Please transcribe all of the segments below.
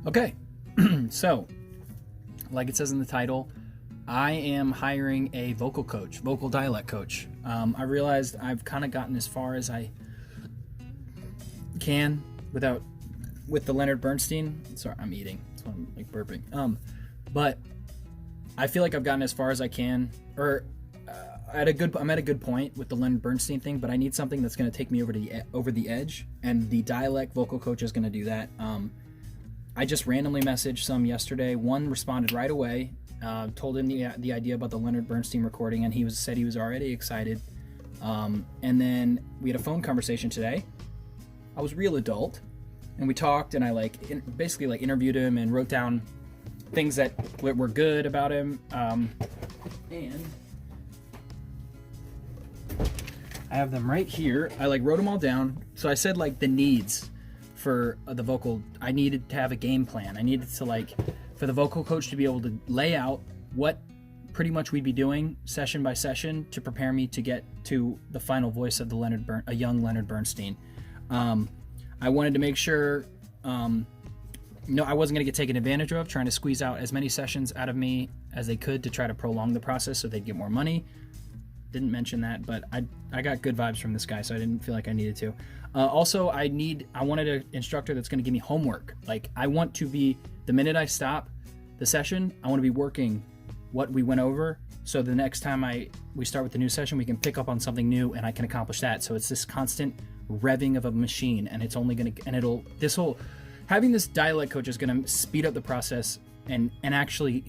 Okay, so like it says in the title, I am hiring a vocal coach, vocal dialect coach. I realized I've kind of gotten as far as I can with the Leonard Bernstein. Sorry, I'm eating. That's why I'm like burping. But I feel like I've gotten as far as I can, or I'm at a good point with the Leonard Bernstein thing. But I need something that's going to take me over the edge, and the dialect vocal coach is going to do that. I just randomly messaged some yesterday. One responded right away, told him the idea about the Leonard Bernstein recording, and he said he was already excited. And then we had a phone conversation today. I was real adult, and we talked, and I basically interviewed him and wrote down things that were good about him. And I have them right here. I wrote them all down. So I said the needs for the vocal. I needed to have a game plan. I needed to for the vocal coach to be able to lay out what pretty much we'd be doing session by session to prepare me to get to the final voice of a young Leonard Bernstein. I wanted to make sure I wasn't going to get taken advantage of, trying to squeeze out as many sessions out of me as they could to try to prolong the process so they'd get more money. Didn't mention that, but I got good vibes from this guy, so I didn't feel like I needed to. Also, I wanted an instructor that's going to give me homework. I want to be, the minute I stop the session, I want to be working what we went over, so the next time we start with the new session, we can pick up on something new and I can accomplish that. So it's this constant revving of a machine, and it's only going to, and having this dialect coach is going to speed up the process and actually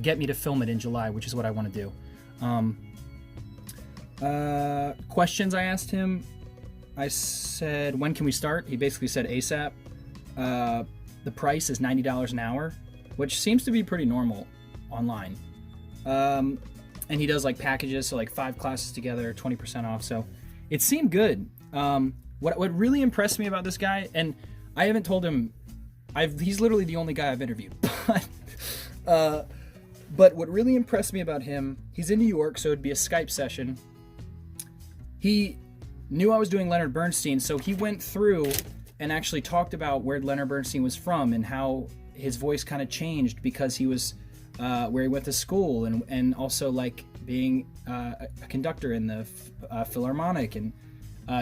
get me to film it in July, which is what I want to do. Questions I asked him. I said, when can we start? He basically said ASAP. The price is $90 an hour, which seems to be pretty normal online. And he does packages, so 5 classes together, 20% off. So it seemed good. What really impressed me about this guy, and I haven't told him, he's literally the only guy I've interviewed. But what really impressed me about him, he's in New York, so it'd be a Skype session. He knew I was doing Leonard Bernstein, so he went through and actually talked about where Leonard Bernstein was from and how his voice kind of changed because he was where he went to school, and also being a conductor in the Philharmonic, and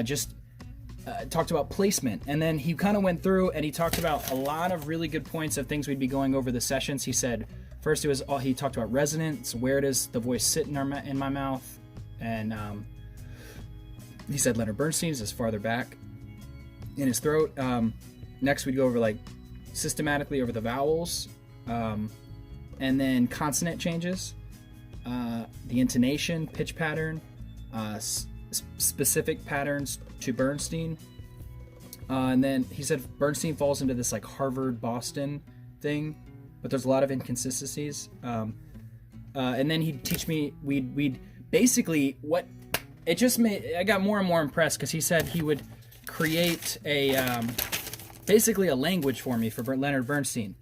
just talked about placement. And then he kind of went through and he talked about a lot of really good points of things we'd be going over the sessions. He said first he talked about resonance, where does the voice sit in my mouth, and he said Leonard Bernstein's is farther back in his throat. Next we'd go over systematically over the vowels, and then consonant changes, the intonation, pitch pattern, specific patterns to Bernstein. And then he said Bernstein falls into this Harvard Boston thing, but there's a lot of inconsistencies. And then he'd teach me, we'd basically I got more and more impressed because he said he would create basically a language for me for Leonard Bernstein.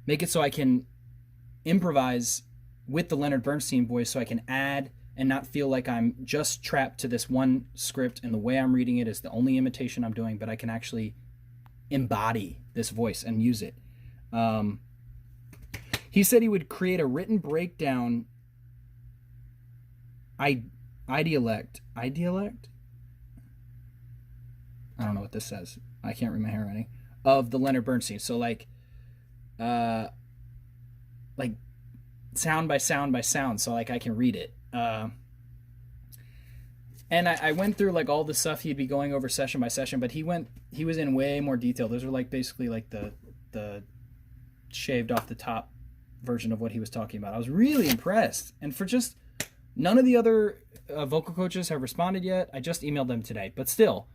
Make it so I can improvise with the Leonard Bernstein voice, so I can add and not feel like I'm just trapped to this one script and the way I'm reading it is the only imitation I'm doing, but I can actually embody this voice and use it. He said he would create a written breakdown. Dialect? I don't know what this says. I can't read my handwriting. Of the Leonard Bernstein. So sound by sound by sound, so I can read it. And I went through all the stuff he'd be going over session by session, but he was in way more detail. Those were basically the shaved off the top version of what he was talking about. I was really impressed. And for just none of the other vocal coaches have responded yet. I just emailed them today, but still,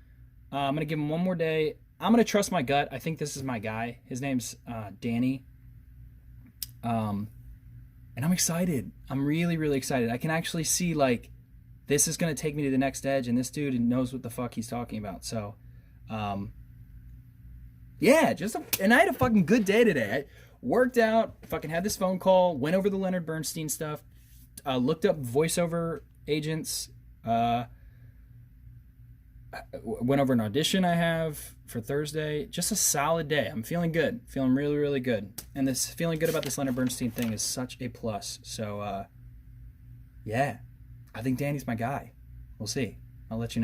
I'm going to give him one more day. I'm going to trust my gut. I think this is my guy. His name's Danny. And I'm excited. I'm really, really excited. I can actually see this is going to take me to the next edge, and this dude knows what the fuck he's talking about. So, yeah, and I had a fucking good day today. I worked out, fucking had this phone call, went over the Leonard Bernstein stuff, looked up voiceover agents, went over an audition I have, for Thursday, just a solid day. I'm feeling good, feeling really, really good. And this feeling good about this Leonard Bernstein thing is such a plus. So, yeah, I think Danny's my guy. We'll see. I'll let you know.